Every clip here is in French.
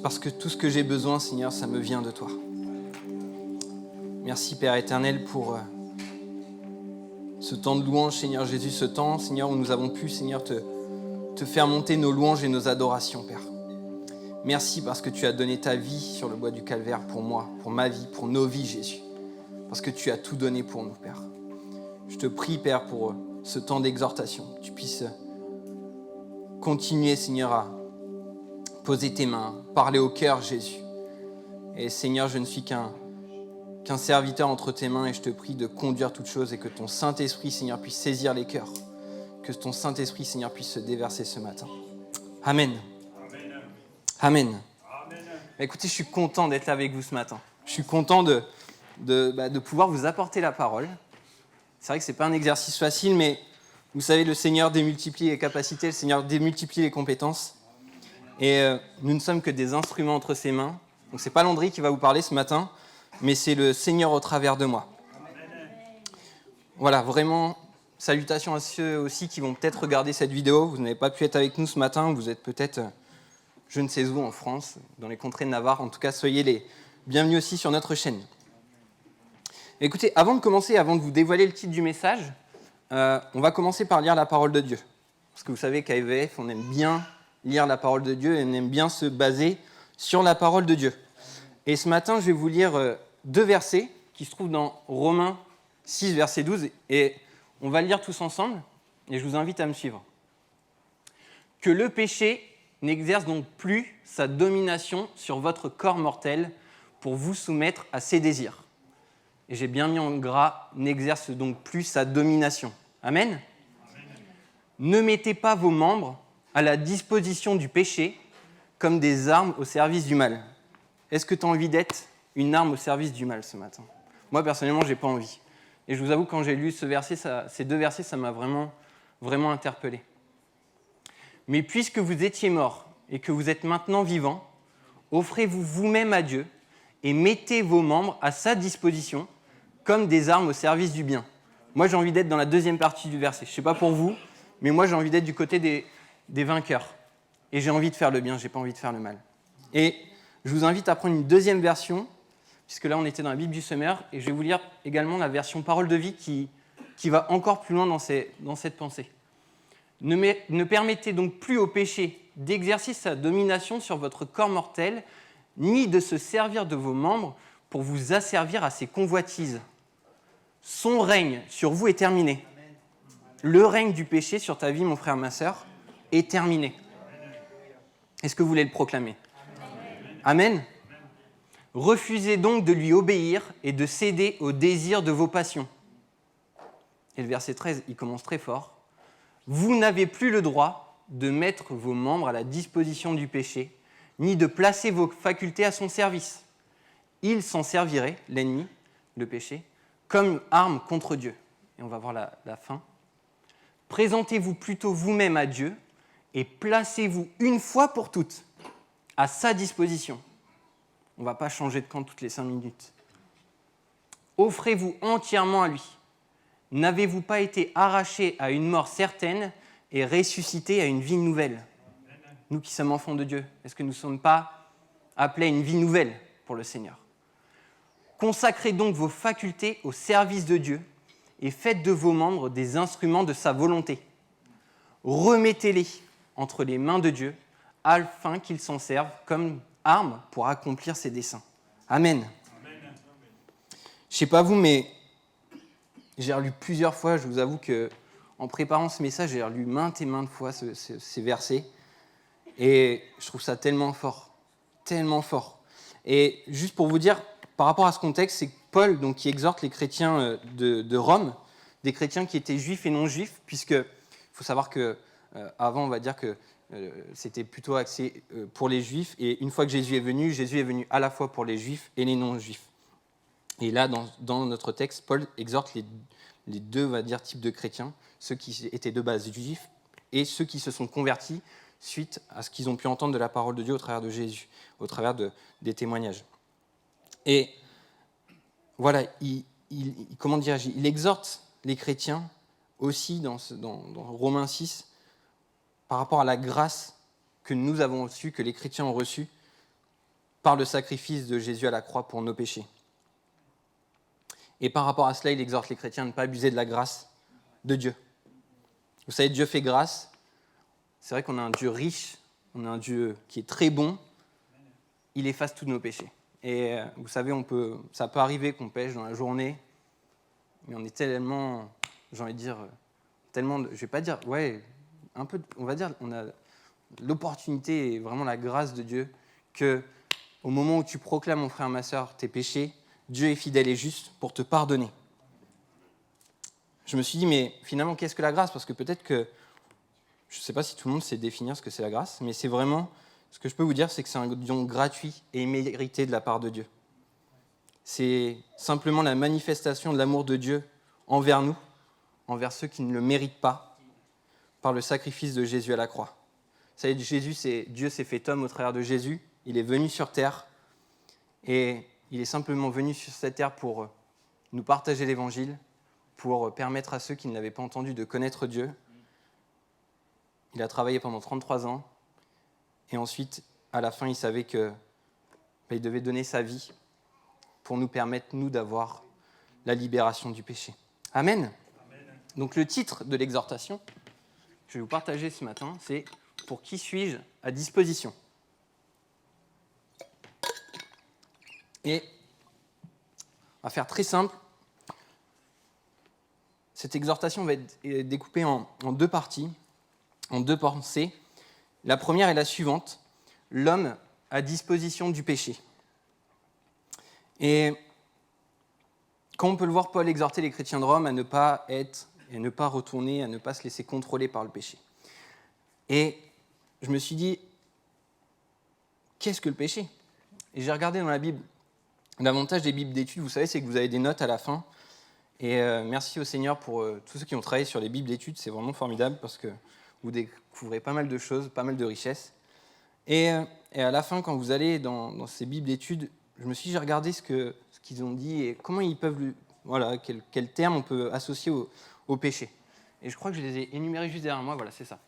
parce que tout ce que j'ai besoin, Seigneur, ça me vient de toi. Merci, Père éternel, pour ce temps de louange, Seigneur Jésus, ce temps, Seigneur, où nous avons pu, Seigneur, te faire monter nos louanges et nos adorations, Père. Merci parce que tu as donné ta vie sur le bois du calvaire pour moi, pour ma vie, pour nos vies, Jésus. Parce que tu as tout donné pour nous, Père. Je te prie, Père, pour ce temps d'exhortation, que tu puisses continuer, Seigneur, à poser tes mains, parler au cœur, Jésus. Et Seigneur, je ne suis qu'un serviteur entre tes mains et je te prie de conduire toutes choses et que ton Saint-Esprit, Seigneur, puisse saisir les cœurs. Que ton Saint-Esprit, Seigneur, puisse se déverser ce matin. Amen. Amen. Écoutez, je suis content d'être là avec vous ce matin. Je suis content de pouvoir vous apporter la parole. C'est vrai que ce n'est pas un exercice facile, mais vous savez, le Seigneur démultiplie les capacités, le Seigneur démultiplie les compétences. Et nous ne sommes que des instruments entre ses mains. Donc ce n'est pas Landry qui va vous parler ce matin, mais c'est le Seigneur au travers de moi. Voilà, vraiment, salutations à ceux aussi qui vont peut-être regarder cette vidéo. Vous n'avez pas pu être avec nous ce matin, vous êtes peut-être, je ne sais où, en France, dans les contrées de Navarre. En tout cas, soyez les bienvenus aussi sur notre chaîne. Écoutez, avant de commencer, avant de vous dévoiler le titre du message, on va commencer par lire la parole de Dieu. Parce que vous savez qu'à EVF, on aime bien lire la parole de Dieu et on aime bien se baser sur la parole de Dieu. Et ce matin, je vais vous lire 2 versets qui se trouvent dans Romains 6, verset 12. Et on va le lire tous ensemble et je vous invite à me suivre. « Que le péché n'exerce donc plus sa domination sur votre corps mortel pour vous soumettre à ses désirs. » Et j'ai bien mis en gras, n'exerce donc plus sa domination. Amen. Amen. Ne mettez pas vos membres à la disposition du péché comme des armes au service du mal. Est-ce que tu as envie d'être une arme au service du mal ce matin ? Moi, personnellement, je n'ai pas envie. Et je vous avoue, quand j'ai lu ces 2 versets, ça m'a vraiment, vraiment interpellé. Mais puisque vous étiez morts et que vous êtes maintenant vivants, offrez-vous vous-même à Dieu et mettez vos membres à sa disposition comme des armes au service du bien. Moi, j'ai envie d'être dans la 2e partie du verset. Je ne sais pas pour vous, mais moi, j'ai envie d'être du côté des vainqueurs. Et j'ai envie de faire le bien, je n'ai pas envie de faire le mal. Et je vous invite à prendre une 2e version, puisque là, on était dans la Bible du Semeur, et je vais vous lire également la version Parole de vie qui va encore plus loin dans cette pensée. Ne permettez donc plus au péché d'exercer sa domination sur votre corps mortel, ni de se servir de vos membres pour vous asservir à ses convoitises. Son règne sur vous est terminé. Le règne du péché sur ta vie, mon frère, ma sœur, est terminé. Est-ce que vous voulez le proclamer ? Amen. Refusez donc de lui obéir et de céder aux désirs de vos passions. Et le verset 13, il commence très fort. Vous n'avez plus le droit de mettre vos membres à la disposition du péché, ni de placer vos facultés à son service. Il s'en servirait, l'ennemi, le péché, comme arme contre Dieu. Et on va voir la fin. Présentez-vous plutôt vous-même à Dieu et placez-vous une fois pour toutes à sa disposition. On ne va pas changer de camp toutes les 5 minutes. Offrez-vous entièrement à lui. N'avez-vous pas été arrachés à une mort certaine et ressuscités à une vie nouvelle ? Nous qui sommes enfants de Dieu, est-ce que nous ne sommes pas appelés à une vie nouvelle pour le Seigneur ? Consacrez donc vos facultés au service de Dieu et faites de vos membres des instruments de sa volonté. Remettez-les entre les mains de Dieu afin qu'ils s'en servent comme armes pour accomplir ses desseins. Amen. Je ne sais pas vous, mais j'ai relu plusieurs fois, je vous avoue qu'en préparant ce message, j'ai relu maintes et maintes fois ces versets et je trouve ça tellement fort, tellement fort. Et juste pour vous dire, par rapport à ce contexte, c'est Paul donc, qui exhorte les chrétiens de Rome, des chrétiens qui étaient juifs et non juifs, puisqu'il faut savoir qu'avant, on va dire que c'était plutôt axé pour les juifs, et une fois que Jésus est venu à la fois pour les juifs et les non-juifs. Et là, dans notre texte, Paul exhorte les 2, on va dire, types de chrétiens, ceux qui étaient de base juifs et ceux qui se sont convertis suite à ce qu'ils ont pu entendre de la parole de Dieu au travers de Jésus, au travers des témoignages. Et voilà, il exhorte les chrétiens aussi dans Romains 6 par rapport à la grâce que nous avons reçue, que les chrétiens ont reçue par le sacrifice de Jésus à la croix pour nos péchés. Et par rapport à cela, il exhorte les chrétiens à ne pas abuser de la grâce de Dieu. Vous savez, Dieu fait grâce. C'est vrai qu'on a un Dieu riche, on a un Dieu qui est très bon. Il efface tous nos péchés. Et vous savez, ça peut arriver qu'on pêche dans la journée, mais on est tellement, j'ai envie de dire, tellement, je vais pas dire, ouais, un peu, on va dire, on a l'opportunité et vraiment la grâce de Dieu que au moment où tu proclames, mon frère, ma sœur, tes péchés, Dieu est fidèle et juste pour te pardonner. Je me suis dit, mais finalement, qu'est-ce que la grâce ? Parce que peut-être que, je ne sais pas si tout le monde sait définir ce que c'est la grâce, mais c'est vraiment, ce que je peux vous dire, c'est que c'est un don gratuit et immérité de la part de Dieu. C'est simplement la manifestation de l'amour de Dieu envers nous, envers ceux qui ne le méritent pas, par le sacrifice de Jésus à la croix. Vous savez, Dieu s'est fait homme au travers de Jésus, il est venu sur terre, et il est simplement venu sur cette terre pour nous partager l'évangile, pour permettre à ceux qui ne l'avaient pas entendu de connaître Dieu. Il a travaillé pendant 33 ans, et ensuite, à la fin, il savait qu'il devait donner sa vie pour nous permettre, nous, d'avoir la libération du péché. Amen. Amen. Donc le titre de l'exhortation, je vais vous partager ce matin, c'est « Pour qui suis-je à disposition ?» Et on va faire très simple. Cette exhortation va être découpée en deux parties, en deux pensées. La première est la suivante, l'homme à disposition du péché. Et comme on peut le voir, Paul exhortait les chrétiens de Rome à ne pas être, et ne pas retourner, à ne pas se laisser contrôler par le péché. Et je me suis dit, qu'est-ce que le péché ? Et j'ai regardé dans la Bible. L'avantage des Bibles d'études, vous savez, c'est que vous avez des notes à la fin. Et merci au Seigneur pour tous ceux qui ont travaillé sur les Bibles d'études. C'est vraiment formidable parce que vous découvrez pas mal de choses, pas mal de richesses. Et à la fin, quand vous allez dans ces Bibles d'études, j'ai regardé ce qu'ils ont dit et comment ils peuvent, quel terme on peut associer au péché. Et je crois que je les ai énumérés juste derrière moi, voilà, c'est ça.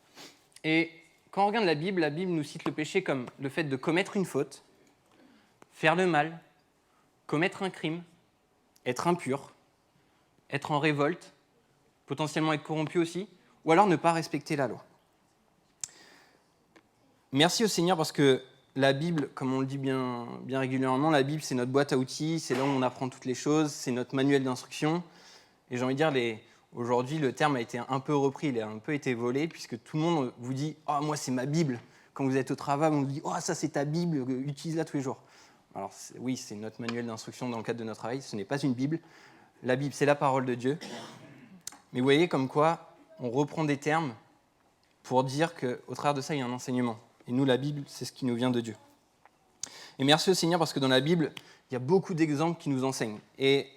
Et quand on regarde la Bible nous cite le péché comme le fait de commettre une faute, faire le mal, commettre un crime, être impur, être en révolte, potentiellement être corrompu aussi, ou alors ne pas respecter la loi. Merci au Seigneur parce que la Bible, comme on le dit bien régulièrement, la Bible c'est notre boîte à outils, c'est là où on apprend toutes les choses, c'est notre manuel d'instruction. Et j'ai envie de dire, aujourd'hui le terme a été un peu repris, il a un peu été volé, puisque tout le monde vous dit « Ah, moi c'est ma Bible ». Quand vous êtes au travail, on vous dit « Oh, ça c'est ta Bible, utilise-la tous les jours ». Alors oui, c'est notre manuel d'instruction dans le cadre de notre travail, ce n'est pas une Bible. La Bible, c'est la parole de Dieu. Mais vous voyez comme quoi on reprend des termes pour dire qu'au travers de ça, il y a un enseignement. Et nous, la Bible, c'est ce qui nous vient de Dieu. Et merci au Seigneur parce que dans la Bible, il y a beaucoup d'exemples qui nous enseignent. Et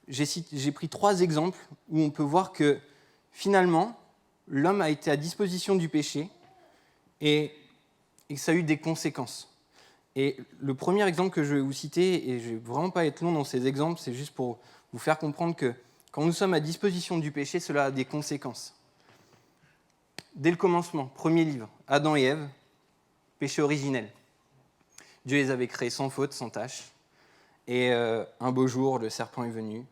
j'ai pris 3 exemples où on peut voir que finalement, l'homme a été à disposition du péché et que ça a eu des conséquences. Et le premier exemple que je vais vous citer, et je ne vais vraiment pas être long dans ces exemples, c'est juste pour vous faire comprendre que quand nous sommes à disposition du péché, cela a des conséquences. Dès le commencement, premier livre, Adam et Ève, péché originel. Dieu les avait créés sans faute, sans tache. Et un beau jour, le serpent est venu.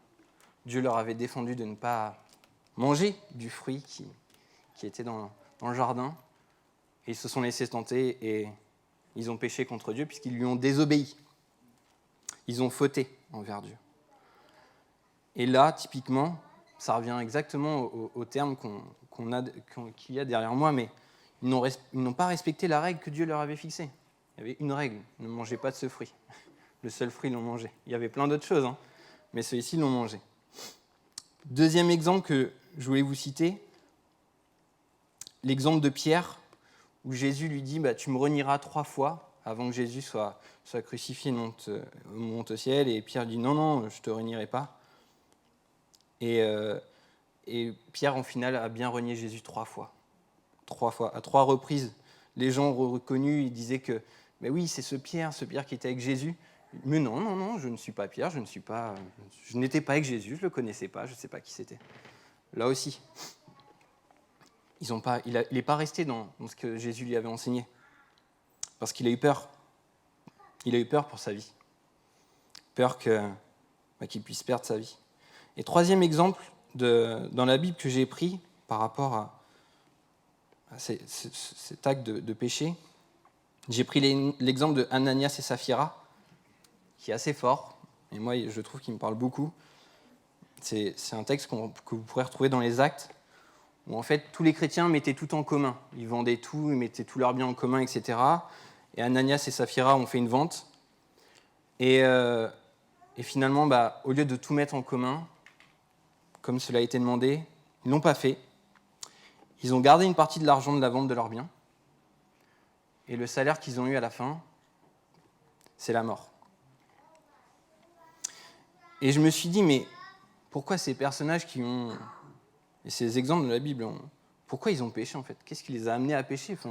Dieu leur avait défendu de ne pas manger du fruit qui était dans le jardin. Et ils se sont laissés tenter et ils ont péché contre Dieu puisqu'ils lui ont désobéi. Ils ont fauté envers Dieu. Et là, typiquement, ça revient exactement au terme qu'il y a derrière moi, mais ils n'ont pas respecté la règle que Dieu leur avait fixée. Il y avait une règle, ne mangez pas de ce fruit. Le seul fruit, ils l'ont mangé. Il y avait plein d'autres choses, mais celui-ci, ils l'ont mangé. Deuxième exemple que je voulais vous citer, l'exemple de Pierre, où Jésus lui dit « Tu me renieras 3 fois » avant que Jésus soit crucifié et monte au ciel. Et Pierre dit « Non, je ne te renierai pas ». Et Pierre, en final, a bien renié Jésus 3 fois. 3 fois. À 3 reprises, les gens ont reconnu, ils disaient que « Mais oui, c'est ce Pierre qui était avec Jésus ». Mais non, je ne suis pas Pierre, je n'étais pas avec Jésus, je ne le connaissais pas, je ne sais pas qui c'était. Là aussi, il n'est pas resté dans ce que Jésus lui avait enseigné, parce qu'il a eu peur. Il a eu peur pour sa vie. Peur qu'il puisse perdre sa vie. Et troisième exemple dans la Bible que j'ai pris par rapport à cet acte de péché, j'ai pris l'exemple de Ananias et Saphira, qui est assez fort, et moi je trouve qu'il me parle beaucoup. C'est un texte que vous pourrez retrouver dans les Actes, où en fait tous les chrétiens mettaient tout en commun. Ils vendaient tout, ils mettaient tous leurs biens en commun, etc. Et Ananias et Saphira ont fait une vente. Et finalement, au lieu de tout mettre en commun, comme cela a été demandé, ils ne l'ont pas fait. Ils ont gardé une partie de l'argent de la vente de leurs biens. Et le salaire qu'ils ont eu à la fin, c'est la mort. Et je me suis dit, mais pourquoi ces personnages et ces exemples de la Bible, pourquoi ils ont péché en fait? Qu'est-ce qui les a amenés à pécher? Je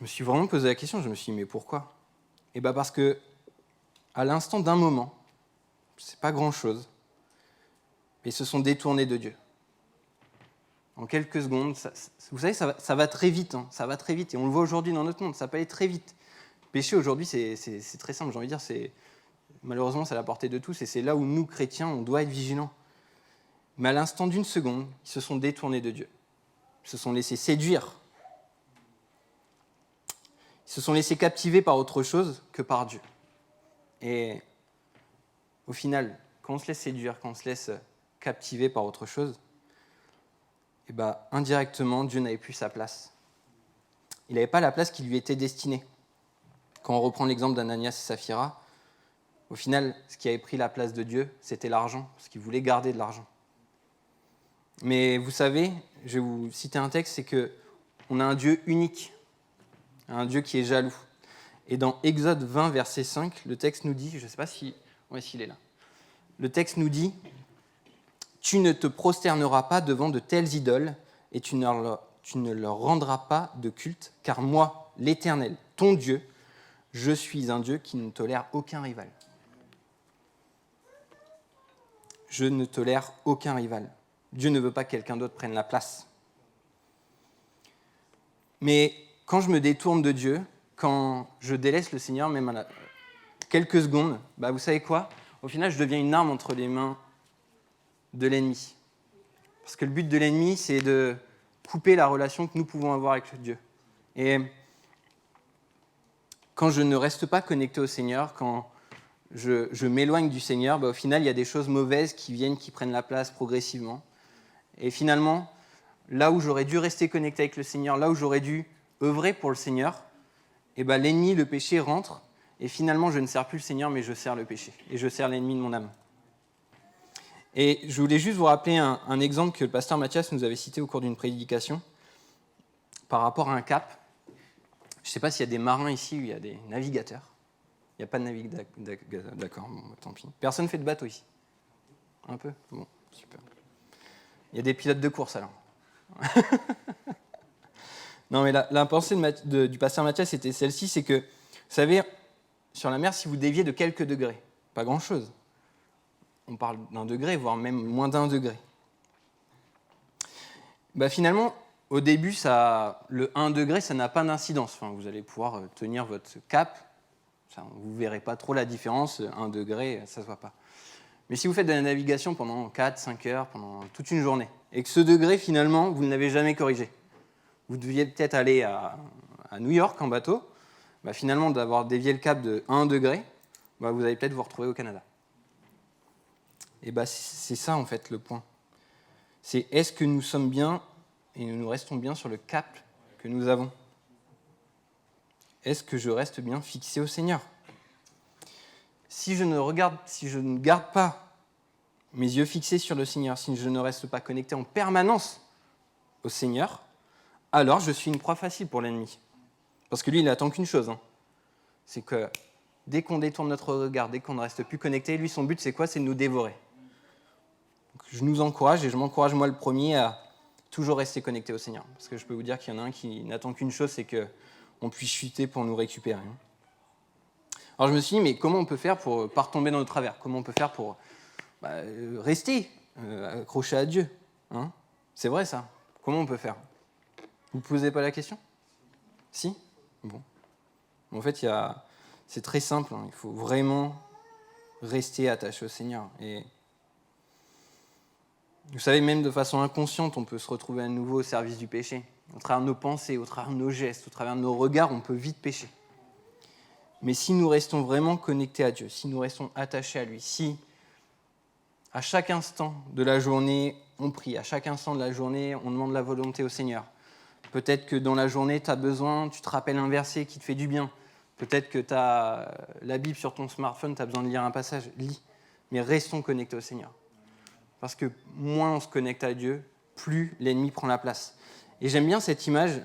me suis vraiment posé la question, je me suis dit, mais pourquoi? Et parce que, à l'instant d'un moment, c'est pas grand-chose, mais ils se sont détournés de Dieu. En quelques secondes, vous savez, ça va très vite, ça va très vite, et on le voit aujourd'hui dans notre monde, ça peut aller très vite. Pécher aujourd'hui, c'est très simple, j'ai envie de dire, malheureusement, c'est à la portée de tous, et c'est là où nous, chrétiens, on doit être vigilants. Mais à l'instant d'une seconde, ils se sont détournés de Dieu. Ils se sont laissés séduire. Ils se sont laissés captiver par autre chose que par Dieu. Et au final, quand on se laisse séduire, quand on se laisse captiver par autre chose, indirectement, Dieu n'avait plus sa place. Il n'avait pas la place qui lui était destinée. Quand on reprend l'exemple d'Ananias et Saphira, au final, ce qui avait pris la place de Dieu, c'était l'argent, parce qu'il voulait garder de l'argent. Mais vous savez, je vais vous citer un texte, c'est qu'on a un Dieu unique, un Dieu qui est jaloux. Et dans Exode 20, verset 5, le texte nous dit, je ne sais pas s'il est là, le texte nous dit « Tu ne te prosterneras pas devant de telles idoles, et tu ne leur rendras pas de culte, car moi, l'Éternel, ton Dieu, je suis un Dieu qui ne tolère aucun rival. » Je ne tolère aucun rival. Dieu ne veut pas que quelqu'un d'autre prenne la place. Mais quand je me détourne de Dieu, quand je délaisse le Seigneur, même à quelques secondes, vous savez quoi? Au final, je deviens une arme entre les mains de l'ennemi. Parce que le but de l'ennemi, c'est de couper la relation que nous pouvons avoir avec Dieu. Et quand je ne reste pas connecté au Seigneur, quand je m'éloigne du Seigneur, au final, il y a des choses mauvaises qui viennent, qui prennent la place progressivement. Et finalement, là où j'aurais dû rester connecté avec le Seigneur, là où j'aurais dû œuvrer pour le Seigneur, l'ennemi, le péché rentre, et finalement, je ne sers plus le Seigneur, mais je sers le péché, et je sers l'ennemi de mon âme. Et je voulais juste vous rappeler un exemple que le pasteur Mathias nous avait cité au cours d'une prédication, par rapport à un cap. Je ne sais pas s'il y a des marins ici ou il y a des navigateurs. Il n'y a pas de navigateurs, d'accord, bon, tant pis. Personne ne fait de bateau ici? Un peu? Bon, super. Il y a des pilotes de course alors. Non, mais la pensée du pasteur Mathias, c'était celle-ci, c'est que, vous savez, sur la mer, si vous déviez de quelques degrés, pas grand-chose, on parle d'un degré, voire même moins d'un degré, finalement, au début, le 1 degré, ça n'a pas d'incidence. Enfin, vous allez pouvoir tenir votre cap, vous ne verrez pas trop la différence, 1 degré, ça ne se voit pas. Mais si vous faites de la navigation pendant 4-5 heures, pendant toute une journée, et que ce degré, finalement, vous ne l'avez jamais corrigé, vous deviez peut-être aller à New York en bateau, finalement, d'avoir dévié le cap de 1 degré, vous allez peut-être vous retrouver au Canada. Et c'est ça, en fait, le point. C'est est-ce que nous sommes bien et nous restons bien sur le cap que nous avons? Est-ce que je reste bien fixé au Seigneur? Si je ne garde pas mes yeux fixés sur le Seigneur, si je ne reste pas connecté en permanence au Seigneur, alors je suis une proie facile pour l'ennemi. Parce que lui, il n'attend qu'une chose. C'est que dès qu'on détourne notre regard, dès qu'on ne reste plus connecté, lui, son but, c'est quoi? C'est de nous dévorer. Donc, je nous encourage, et je m'encourage moi le premier, à toujours rester connecté au Seigneur. Parce que je peux vous dire qu'il y en a un qui n'attend qu'une chose, c'est qu'on puisse chuter pour nous récupérer. Alors je me suis dit, mais comment on peut faire pour ne pas retomber dans le travers? Comment on peut faire pour rester accroché à Dieu? C'est vrai ça. Comment on peut faire? Vous ne posez pas la question? Si? Bon. En fait, c'est très simple. Il faut vraiment rester attaché au Seigneur. Et vous savez, même de façon inconsciente, on peut se retrouver à nouveau au service du péché. Au travers de nos pensées, au travers de nos gestes, au travers de nos regards, on peut vite pécher. Mais si nous restons vraiment connectés à Dieu, si nous restons attachés à lui, si à chaque instant de la journée, on prie, à chaque instant de la journée, on demande la volonté au Seigneur. Peut-être que dans la journée, tu as besoin, tu te rappelles un verset qui te fait du bien. Peut-être que tu as la Bible sur ton smartphone, tu as besoin de lire un passage, lis. Mais restons connectés au Seigneur. Parce que moins on se connecte à Dieu, plus l'ennemi prend la place. Et j'aime bien cette image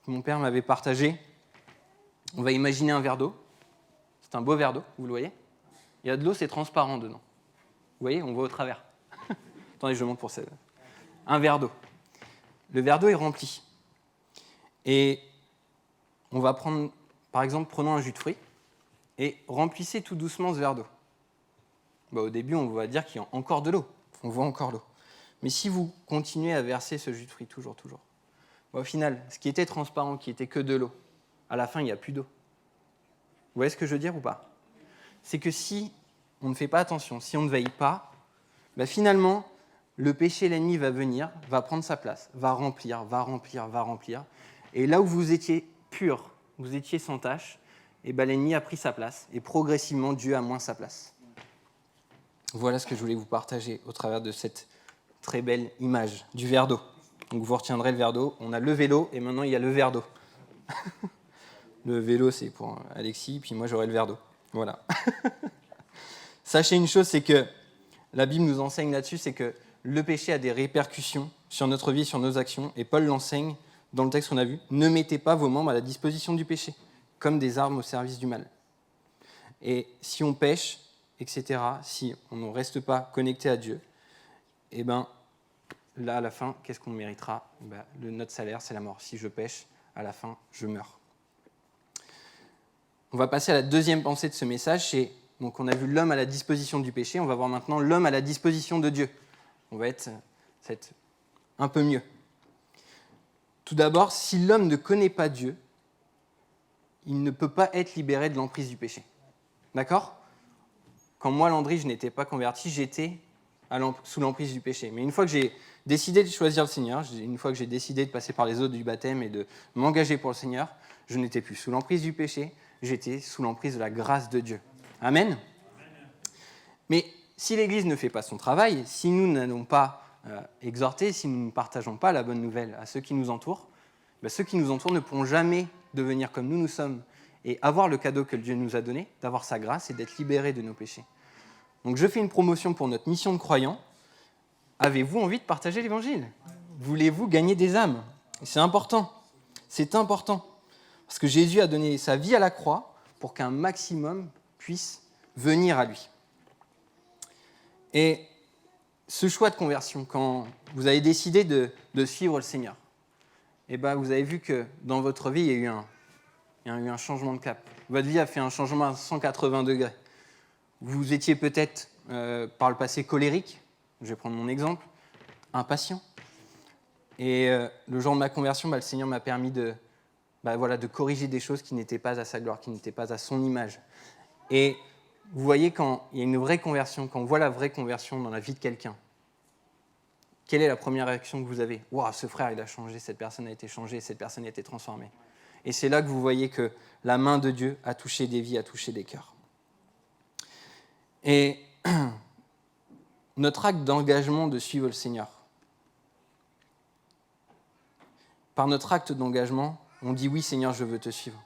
que mon père m'avait partagée. On va imaginer un verre d'eau. C'est un beau verre d'eau, vous le voyez ? Il y a de l'eau, c'est transparent dedans. Vous voyez, on voit au travers. Attendez, je montre pour ça. Un verre d'eau. Le verre d'eau est rempli. Et on va prendre, par exemple, prenons un jus de fruits et remplissez tout doucement ce verre d'eau. Au début, on va dire qu'il y a encore de l'eau. On voit encore l'eau. Mais si vous continuez à verser ce jus de fruits toujours, au final, ce qui était transparent, qui était que de l'eau, à la fin, il n'y a plus d'eau. Vous voyez ce que je veux dire ou pas ? C'est que si on ne fait pas attention, si on ne veille pas, finalement, le péché, l'ennemi va venir, va prendre sa place, va remplir. Et là où vous étiez pur, vous étiez sans tache, l'ennemi a pris sa place. Et progressivement, Dieu a moins sa place. Voilà ce que je voulais vous partager au travers de cette très belle image du verre d'eau. Donc vous retiendrez le verre d'eau. On a le vélo et maintenant il y a le verre d'eau. Le vélo, c'est pour Alexis, puis moi j'aurai le verre d'eau. Voilà. Sachez une chose, c'est que la Bible nous enseigne là-dessus, c'est que le péché a des répercussions sur notre vie, sur nos actions. Et Paul l'enseigne dans le texte qu'on a vu. Ne mettez pas vos membres à la disposition du péché, comme des armes au service du mal. Et si on pêche, etc., si on ne reste pas connecté à Dieu, là, à la fin, qu'est-ce qu'on méritera ? Notre salaire, c'est la mort. Si je pêche, à la fin, je meurs. On va passer à la deuxième pensée de ce message. Donc, on a vu l'homme à la disposition du péché. On va voir maintenant l'homme à la disposition de Dieu. On va être un peu mieux. Tout d'abord, si l'homme ne connaît pas Dieu, il ne peut pas être libéré de l'emprise du péché. D'accord ? Quand moi, Landry, je n'étais pas converti, j'étais sous l'emprise du péché. Mais une fois que j'ai décidé de choisir le Seigneur, une fois que j'ai décidé de passer par les eaux du baptême et de m'engager pour le Seigneur, je n'étais plus sous l'emprise du péché, j'étais sous l'emprise de la grâce de Dieu. Amen. Mais si l'Église ne fait pas son travail, si nous n'allons pas exhorter, si nous ne partageons pas la bonne nouvelle à ceux qui nous entourent, ceux qui nous entourent ne pourront jamais devenir comme nous sommes et avoir le cadeau que Dieu nous a donné, d'avoir sa grâce et d'être libérés de nos péchés. Donc je fais une promotion pour notre mission de croyants. Avez-vous envie de partager l'Évangile ? Voulez-vous gagner des âmes ? C'est important. C'est important. Parce que Jésus a donné sa vie à la croix pour qu'un maximum puisse venir à lui. Et ce choix de conversion, quand vous avez décidé de suivre le Seigneur, vous avez vu que dans votre vie, il y a eu un changement de cap. Votre vie a fait un changement à 180 degrés. Vous étiez peut-être par le passé colérique, je vais prendre mon exemple, impatient. Et le jour de ma conversion, le Seigneur m'a permis de corriger des choses qui n'étaient pas à sa gloire, qui n'étaient pas à son image. Et vous voyez, quand il y a une vraie conversion, quand on voit la vraie conversion dans la vie de quelqu'un, quelle est la première réaction que vous avez ? « Waouh, ce frère, il a changé, cette personne a été changée, cette personne a été transformée. » Et c'est là que vous voyez que la main de Dieu a touché des vies, a touché des cœurs. Et notre acte d'engagement de suivre le Seigneur, par notre acte d'engagement, on dit « Oui, Seigneur, je veux te suivre.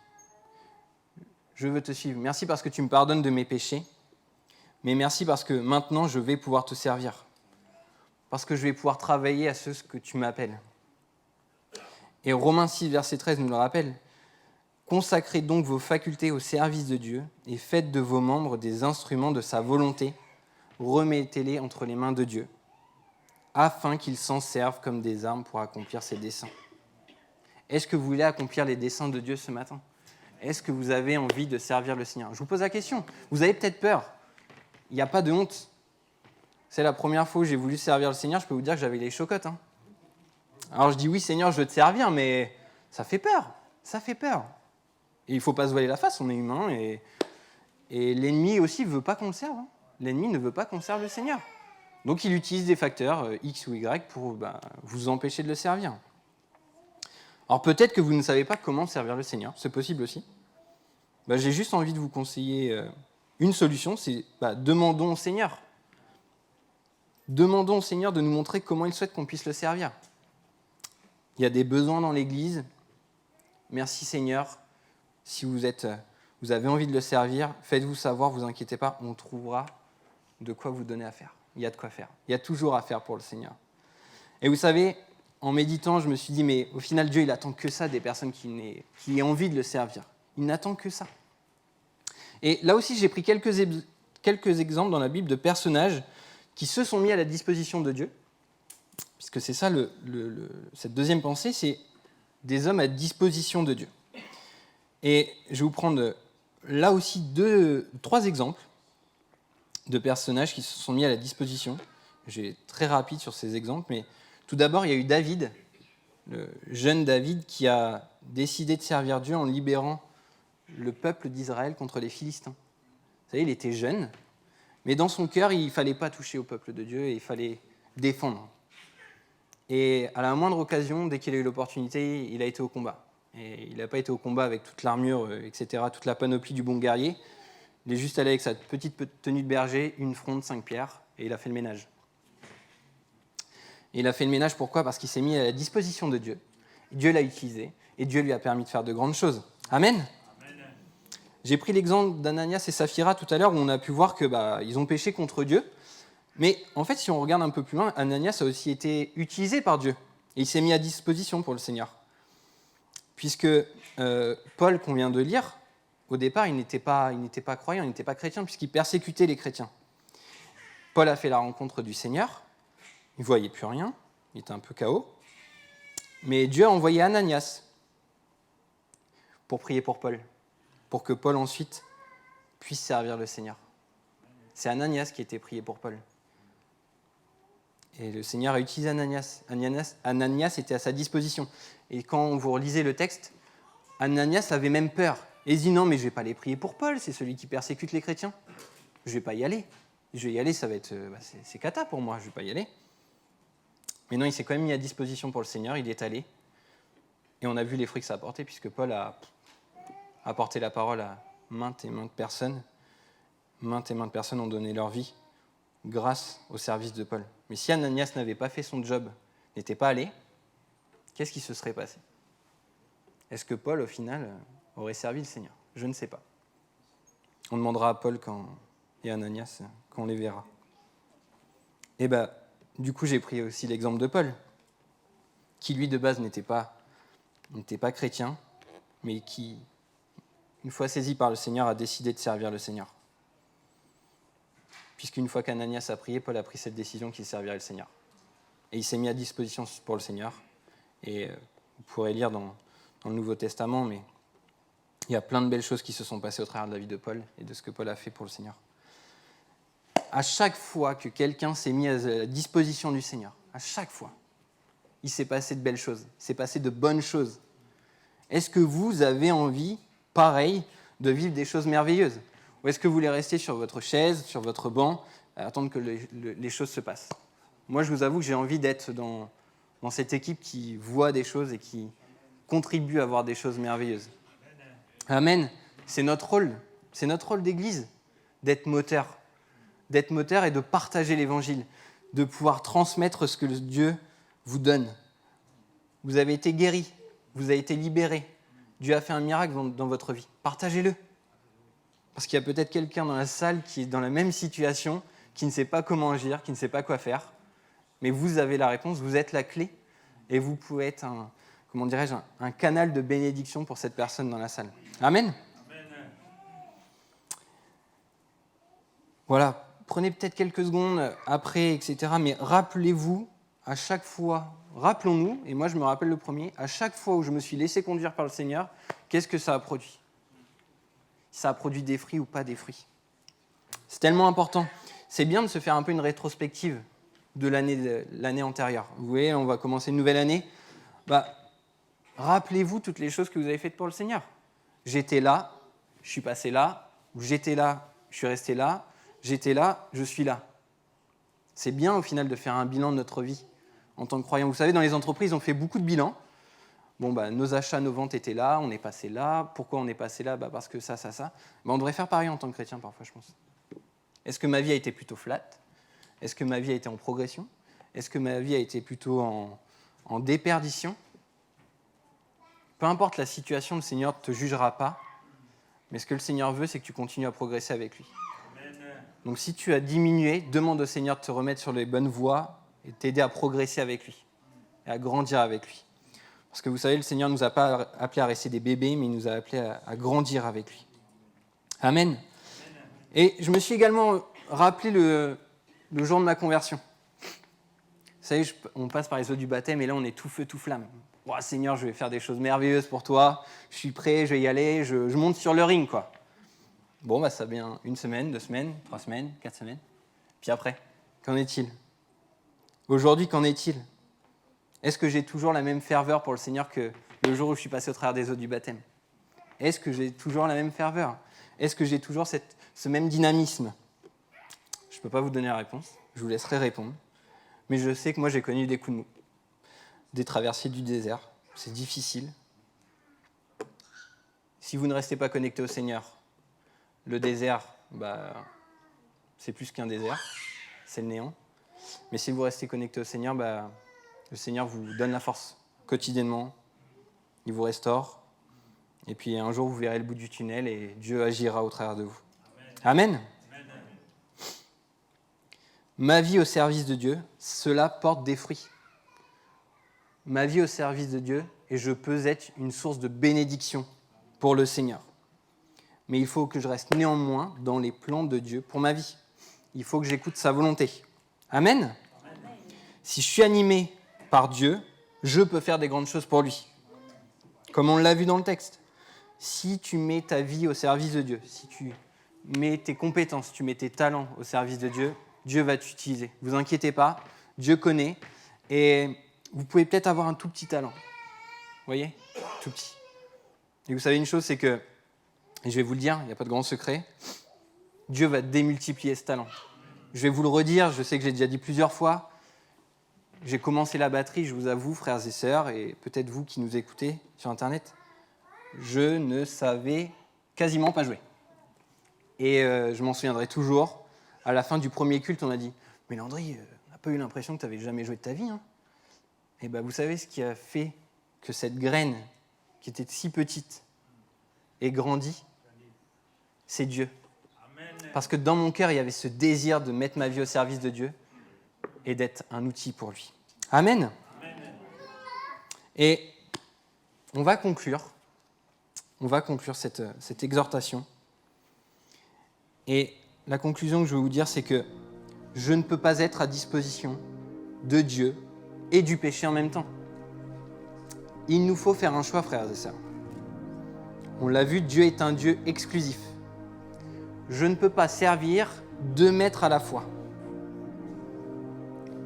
Je veux te suivre. Merci parce que tu me pardonnes de mes péchés, mais merci parce que maintenant, je vais pouvoir te servir. Parce que je vais pouvoir travailler à ce que tu m'appelles. » Et Romains 6, verset 13 nous le rappelle. « Consacrez donc vos facultés au service de Dieu et faites de vos membres des instruments de sa volonté. Remettez-les entre les mains de Dieu, afin qu'ils s'en servent comme des armes pour accomplir ses desseins. » Est-ce que vous voulez accomplir les desseins de Dieu ce matin ? Est-ce que vous avez envie de servir le Seigneur ? Je vous pose la question. Vous avez peut-être peur. Il n'y a pas de honte. C'est la première fois où j'ai voulu servir le Seigneur, je peux vous dire que j'avais les chocottes. Alors je dis oui Seigneur, je veux te servir, mais ça fait peur. Ça fait peur. Et il ne faut pas se voiler la face, on est humain, et l'ennemi aussi ne veut pas qu'on le serve. L'ennemi ne veut pas qu'on serve le Seigneur. Donc il utilise des facteurs X ou Y pour vous empêcher de le servir. Alors peut-être que vous ne savez pas comment servir le Seigneur, c'est possible aussi. J'ai juste envie de vous conseiller une solution, c'est demandons au Seigneur. Demandons au Seigneur de nous montrer comment il souhaite qu'on puisse le servir. Il y a des besoins dans l'Église. Merci Seigneur. Si vous avez envie de le servir, faites-vous savoir, vous inquiétez pas, on trouvera de quoi vous donner à faire. Il y a de quoi faire. Il y a toujours à faire pour le Seigneur. Et vous savez, en méditant, je me suis dit, mais au final, Dieu, il attend que ça des personnes qui aient envie de le servir. Il n'attend que ça. Et là aussi, j'ai pris quelques exemples dans la Bible de personnages qui se sont mis à la disposition de Dieu, puisque c'est ça, cette deuxième pensée, c'est des hommes à disposition de Dieu. Et je vais vous prendre là aussi 3 exemples de personnages qui se sont mis à la disposition. Je vais être très rapide sur ces exemples, mais tout d'abord, il y a eu David, le jeune David, qui a décidé de servir Dieu en libérant le peuple d'Israël contre les Philistins. Vous savez, il était jeune, mais dans son cœur, il ne fallait pas toucher au peuple de Dieu et il fallait défendre. Et à la moindre occasion, dès qu'il a eu l'opportunité, il a été au combat. Et il n'a pas été au combat avec toute l'armure, etc., toute la panoplie du bon guerrier. Il est juste allé avec sa petite tenue de berger, une fronde, 5 pierres, et il a fait le ménage. Et il a fait le ménage pourquoi ? Parce qu'il s'est mis à la disposition de Dieu. Dieu l'a utilisé, et Dieu lui a permis de faire de grandes choses. Amen. J'ai pris l'exemple d'Ananias et Saphira tout à l'heure, où on a pu voir qu'ils ont péché contre Dieu. Mais en fait, si on regarde un peu plus loin, Ananias a aussi été utilisé par Dieu. Et il s'est mis à disposition pour le Seigneur. Puisque Paul, qu'on vient de lire, au départ, il n'était pas croyant, il n'était pas chrétien, puisqu'il persécutait les chrétiens. Paul a fait la rencontre du Seigneur, il ne voyait plus rien, il était un peu KO. Mais Dieu a envoyé Ananias pour prier pour Paul, pour que Paul ensuite puisse servir le Seigneur. C'est Ananias qui a été prié pour Paul. Et le Seigneur a utilisé Ananias. Ananias était à sa disposition. Et quand vous relisez le texte, Ananias avait même peur. Et il dit non, mais je ne vais pas les prier pour Paul, c'est celui qui persécute les chrétiens. Je ne vais pas y aller. Je vais y aller, ça va être, c'est cata pour moi, je ne vais pas y aller. Mais non, il s'est quand même mis à disposition pour le Seigneur, il est allé. Et on a vu les fruits que ça a apporté, puisque Paul a apporté la parole à maintes et maintes personnes. Maintes et maintes personnes ont donné leur vie grâce au service de Paul. Mais si Ananias n'avait pas fait son job, n'était pas allé, qu'est-ce qui se serait passé ? Est-ce que Paul, au final, aurait servi le Seigneur ? Je ne sais pas. On demandera à Paul et à Ananias quand on les verra. Et du coup, j'ai pris aussi l'exemple de Paul, qui lui, de base, n'était pas chrétien, mais qui, une fois saisi par le Seigneur, a décidé de servir le Seigneur. Puisqu'une fois qu'Ananias a prié, Paul a pris cette décision qu'il servirait le Seigneur. Et il s'est mis à disposition pour le Seigneur. Et vous pourrez lire dans le Nouveau Testament, mais il y a plein de belles choses qui se sont passées au travers de la vie de Paul et de ce que Paul a fait pour le Seigneur. À chaque fois que quelqu'un s'est mis à la disposition du Seigneur, à chaque fois, il s'est passé de belles choses, il s'est passé de bonnes choses. Est-ce que vous avez envie, pareil, de vivre des choses merveilleuses ? Ou est-ce que vous voulez rester sur votre chaise, sur votre banc, à attendre que les choses se passent ? Moi, je vous avoue que j'ai envie d'être dans cette équipe qui voit des choses et qui contribue à voir des choses merveilleuses. Amen. C'est notre rôle d'église, d'être moteur et de partager l'évangile, de pouvoir transmettre ce que Dieu vous donne. Vous avez été guéris, vous avez été libérés. Dieu a fait un miracle dans votre vie. Partagez-le. Parce qu'il y a peut-être quelqu'un dans la salle qui est dans la même situation, qui ne sait pas comment agir, qui ne sait pas quoi faire. Mais vous avez la réponse, vous êtes la clé, et vous pouvez être un canal de bénédiction pour cette personne dans la salle. Amen. Voilà, prenez peut-être quelques secondes après, etc. Mais rappelez-vous, à chaque fois, rappelons-nous, et moi je me rappelle le premier, à chaque fois où je me suis laissé conduire par le Seigneur, qu'est-ce que ça a produit ? Ça a produit des fruits ou pas des fruits. C'est tellement important. C'est bien de se faire un peu une rétrospective de l'année antérieure. Vous voyez, on va commencer une nouvelle année. Rappelez-vous toutes les choses que vous avez faites pour le Seigneur. j'étais là, je suis passé là, ou j'étais là, je suis resté là, j'étais là, je suis là. C'est bien au final de faire un bilan de notre vie en tant que croyant. Vous savez, dans les entreprises, on fait beaucoup de bilans. Nos achats, nos ventes étaient là, on est passé là. Pourquoi on est passé là ? Parce que ça. On devrait faire pareil en tant que chrétien parfois, je pense. Est-ce que ma vie a été plutôt flat ? Est-ce que ma vie a été en progression ? Est-ce que ma vie a été plutôt en déperdition ? Peu importe la situation, le Seigneur ne te jugera pas. Mais ce que le Seigneur veut, c'est que tu continues à progresser avec lui. Donc si tu as diminué, demande au Seigneur de te remettre sur les bonnes voies et de t'aider à progresser avec lui et à grandir avec lui. Parce que vous savez, le Seigneur ne nous a pas appelés à rester des bébés, mais il nous a appelés à grandir avec lui. Amen. Et je me suis également rappelé le jour de ma conversion. Vous savez, on passe par les eaux du baptême et là on est tout feu, tout flamme. Oh, Seigneur, je vais faire des choses merveilleuses pour toi, je suis prêt, je vais y aller, je monte sur le ring, quoi. Ça vient 1 semaine, 2 semaines, 3 semaines, 4 semaines. Puis après, qu'en est-il ? Aujourd'hui, qu'en est-il ? Est-ce que j'ai toujours la même ferveur pour le Seigneur que le jour où je suis passé au travers des eaux du baptême ? Est-ce que j'ai toujours la même ferveur ? Est-ce que j'ai toujours ce même dynamisme ? Je ne peux pas vous donner la réponse, je vous laisserai répondre. Mais je sais que moi, j'ai connu des coups de mou, des traversées du désert. C'est difficile. Si vous ne restez pas connecté au Seigneur, le désert, c'est plus qu'un désert, c'est le néant. Mais si vous restez connecté au Seigneur, le Seigneur vous donne la force quotidiennement, il vous restaure, et puis un jour vous verrez le bout du tunnel et Dieu agira au travers de vous. Amen. Amen. Ma vie au service de Dieu, cela porte des fruits. Ma vie au service de Dieu, et je peux être une source de bénédiction pour le Seigneur. Mais il faut que je reste néanmoins dans les plans de Dieu pour ma vie. Il faut que j'écoute sa volonté. Amen. Amen. Si je suis animé par Dieu, je peux faire des grandes choses pour lui. Comme on l'a vu dans le texte. Si tu mets ta vie au service de Dieu, si tu mets tes compétences, tu mets tes talents au service de Dieu, Dieu va t'utiliser. Ne vous inquiétez pas, Dieu connaît. Et vous pouvez peut-être avoir un tout petit talent. Vous voyez ? Tout petit. Et vous savez une chose, c'est que, et je vais vous le dire, il n'y a pas de grand secret, Dieu va démultiplier ce talent. Je vais vous le redire, je sais que j'ai déjà dit plusieurs fois, j'ai commencé la batterie, je vous avoue, frères et sœurs, et peut-être vous qui nous écoutez sur Internet, je ne savais quasiment pas jouer. Et je m'en souviendrai toujours, à la fin du premier culte, on a dit « Mais Landry, on n'a pas eu l'impression que tu n'avais jamais joué de ta vie. Hein ?» Et vous savez ce qui a fait que cette graine, qui était si petite, ait grandi ? C'est Dieu. Parce que dans mon cœur, il y avait ce désir de mettre ma vie au service de Dieu et d'être un outil pour lui. Amen. Amen. Et on va conclure cette exhortation. Et la conclusion que je veux vous dire, c'est que je ne peux pas être à disposition de Dieu et du péché en même temps. Il nous faut faire un choix, frères et sœurs. On l'a vu, Dieu est un Dieu exclusif. Je ne peux pas servir 2 maîtres à la fois.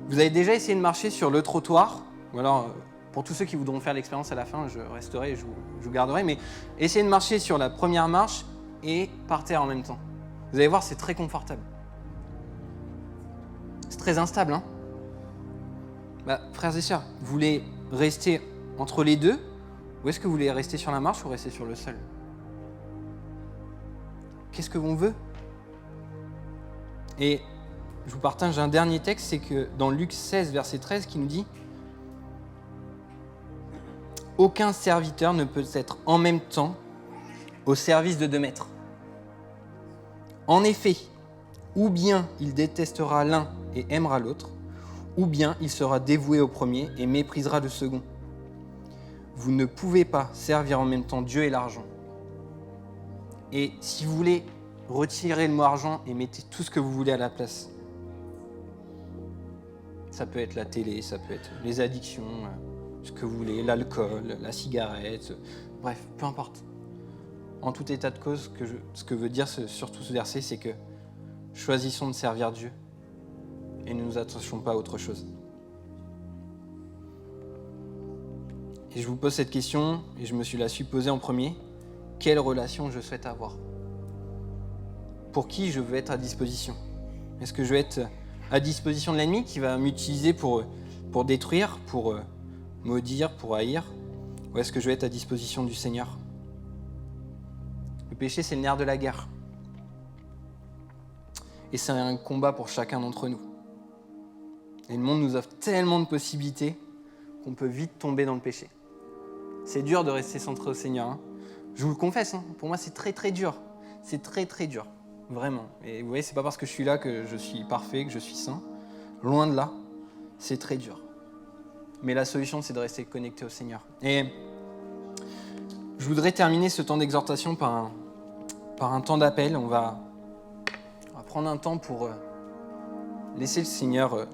Vous avez déjà essayé de marcher sur le trottoir, ou alors, pour tous ceux qui voudront faire l'expérience à la fin, je resterai et je vous garderai, mais essayez de marcher sur la première marche et par terre en même temps. Vous allez voir, c'est très confortable. C'est très instable, hein ? Frères et sœurs, vous voulez rester entre les deux, ou est-ce que vous voulez rester sur la marche ou rester sur le sol ? Qu'est-ce que l'on veut ? Et je vous partage un dernier texte, c'est que dans Luc 16, verset 13, qui nous dit « Aucun serviteur ne peut être en même temps au service de 2 maîtres. En effet, ou bien il détestera l'un et aimera l'autre, ou bien il sera dévoué au premier et méprisera le second. Vous ne pouvez pas servir en même temps Dieu et l'argent. Et si vous voulez, retirez le mot argent et mettez tout ce que vous voulez à la place. Ça peut être la télé, ça peut être les addictions, ce que vous voulez, l'alcool, la cigarette, bref, peu importe. En tout état de cause, ce que veut dire surtout ce verset, c'est que choisissons de servir Dieu et ne nous attachons pas à autre chose. Et je vous pose cette question, et je me suis la supposée en premier. quelle relation je souhaite avoir. Pour qui je veux être à disposition. Est-ce que je veux être à disposition de l'ennemi qui va m'utiliser pour détruire, pour maudire, pour haïr? Ou est-ce que je veux être à disposition du Seigneur? Le péché, c'est le nerf de la guerre. Et c'est un combat pour chacun d'entre nous. Et le monde nous offre tellement de possibilités qu'on peut vite tomber dans le péché. C'est dur de rester centré au Seigneur. Hein. Je vous le confesse, hein. Pour moi, c'est très très dur. C'est très très dur, vraiment. Et vous voyez, c'est pas parce que je suis là que je suis parfait, que je suis saint. Loin de là, c'est très dur. Mais la solution, c'est de rester connecté au Seigneur. Et je voudrais terminer ce temps d'exhortation par un temps d'appel. On va prendre un temps pour laisser le Seigneur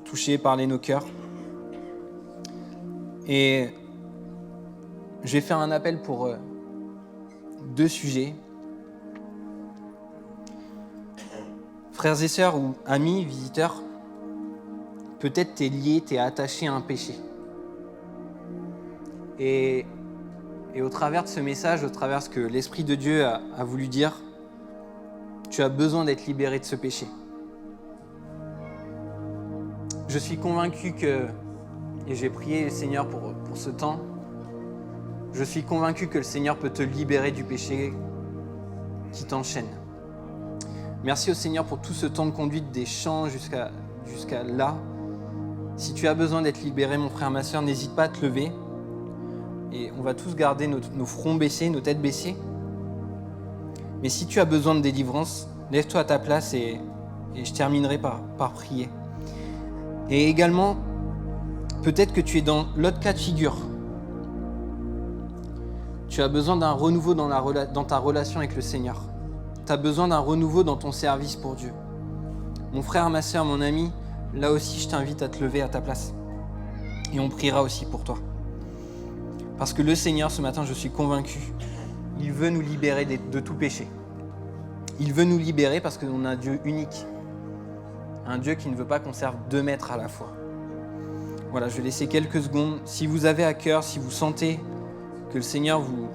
toucher, parler nos cœurs. Et je vais faire un appel pour 2 sujets. Frères et sœurs ou amis, visiteurs, peut-être t'es lié, t'es attaché à un péché. Et au travers de ce message, au travers de ce que l'Esprit de Dieu a voulu dire, tu as besoin d'être libéré de ce péché. Je suis convaincu et j'ai prié le Seigneur pour ce temps, je suis convaincu que le Seigneur peut te libérer du péché qui t'enchaîne. Merci au Seigneur pour tout ce temps de conduite des chants jusqu'à là. Si tu as besoin d'être libéré, mon frère, ma sœur, n'hésite pas à te lever. Et on va tous garder nos fronts baissés, nos têtes baissées. Mais si tu as besoin de délivrance, lève-toi à ta place et je terminerai par prier. Et également, peut-être que tu es dans l'autre cas de figure. Tu as besoin d'un renouveau dans ta relation avec le Seigneur. Tu as besoin d'un renouveau dans ton service pour Dieu. Mon frère, ma sœur, mon ami, là aussi, je t'invite à te lever à ta place. Et on priera aussi pour toi. Parce que le Seigneur, ce matin, je suis convaincu, il veut nous libérer de tout péché. Il veut nous libérer parce qu'on a un Dieu unique. Un Dieu qui ne veut pas qu'on serve 2 maîtres à la fois. Voilà, je vais laisser quelques secondes. Si vous avez à cœur, si vous sentez que le Seigneur vous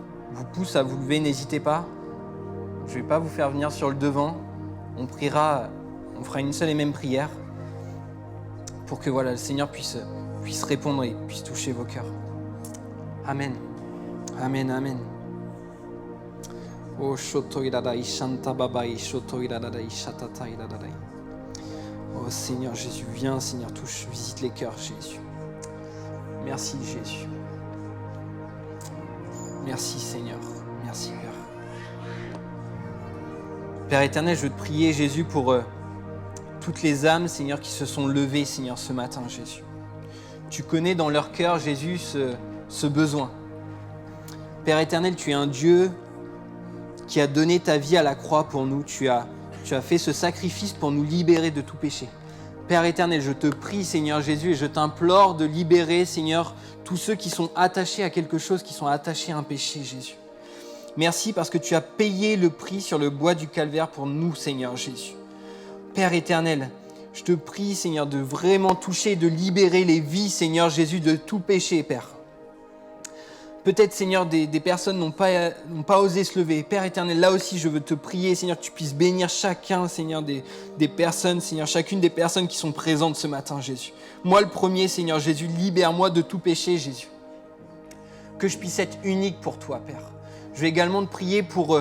pousse à vous lever, n'hésitez pas. Je ne vais pas vous faire venir sur le devant. On priera, on fera une seule et même prière pour que le Seigneur puisse répondre et puisse toucher vos cœurs. Amen. Amen, amen. Oh, oh Seigneur Jésus, viens Seigneur, touche, visite les cœurs Jésus. Merci Jésus. Merci Seigneur, merci Père. Père éternel, je veux te prier Jésus pour toutes les âmes Seigneur qui se sont levées Seigneur ce matin Jésus. Tu connais dans leur cœur Jésus ce besoin. Père éternel, tu es un Dieu qui a donné ta vie à la croix pour nous. Tu as fait ce sacrifice pour nous libérer de tout péché. Père éternel, je te prie, Seigneur Jésus, et je t'implore de libérer, Seigneur, tous ceux qui sont attachés à quelque chose, qui sont attachés à un péché, Jésus. Merci parce que tu as payé le prix sur le bois du calvaire pour nous, Seigneur Jésus. Père éternel, je te prie, Seigneur, de vraiment toucher, de libérer les vies, Seigneur Jésus, de tout péché, Père. Peut-être, Seigneur, des personnes n'ont pas osé se lever. Père éternel, là aussi, je veux te prier, Seigneur, que tu puisses bénir chacun, Seigneur, des personnes, Seigneur, chacune des personnes qui sont présentes ce matin, Jésus. Moi, le premier, Seigneur Jésus, libère-moi de tout péché, Jésus. Que je puisse être unique pour toi, Père. Je vais également te prier pour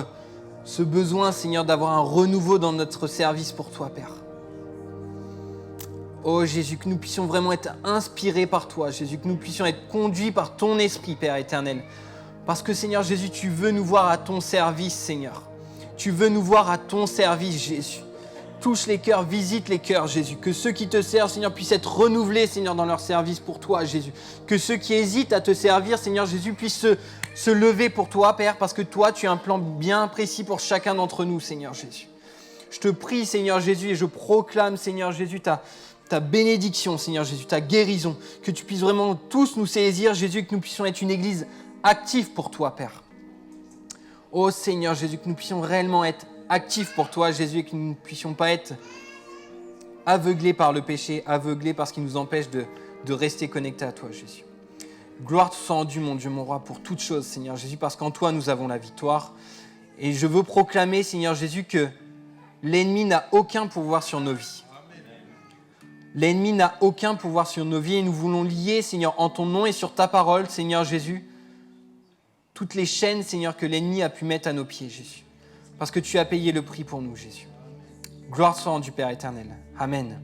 ce besoin, Seigneur, d'avoir un renouveau dans notre service pour toi, Père. Oh Jésus, que nous puissions vraiment être inspirés par toi, Jésus, que nous puissions être conduits par ton esprit, Père éternel. Parce que Seigneur Jésus, tu veux nous voir à ton service, Seigneur. Tu veux nous voir à ton service, Jésus. Touche les cœurs, visite les cœurs, Jésus. Que ceux qui te servent, Seigneur, puissent être renouvelés, Seigneur, dans leur service pour toi, Jésus. Que ceux qui hésitent à te servir, Seigneur Jésus, puissent se lever pour toi, Père, parce que toi, tu as un plan bien précis pour chacun d'entre nous, Seigneur Jésus. Je te prie, Seigneur Jésus, et je proclame, Seigneur Jésus, ta bénédiction, Seigneur Jésus, ta guérison, que tu puisses vraiment tous nous saisir, Jésus, que nous puissions être une église active pour toi, Père. Oh Seigneur Jésus, que nous puissions réellement être actifs pour toi, Jésus, et que nous ne puissions pas être aveuglés par le péché, aveuglés par ce qui nous empêche de rester connectés à toi, Jésus. Gloire te soit rendue, mon Dieu, mon roi, pour toutes choses, Seigneur Jésus, parce qu'en toi, nous avons la victoire. Et je veux proclamer, Seigneur Jésus, que l'ennemi n'a aucun pouvoir sur nos vies. L'ennemi n'a aucun pouvoir sur nos vies et nous voulons lier, Seigneur, en ton nom et sur ta parole, Seigneur Jésus, toutes les chaînes, Seigneur, que l'ennemi a pu mettre à nos pieds, Jésus. Parce que tu as payé le prix pour nous, Jésus. Gloire soit rendue, Père éternel. Amen.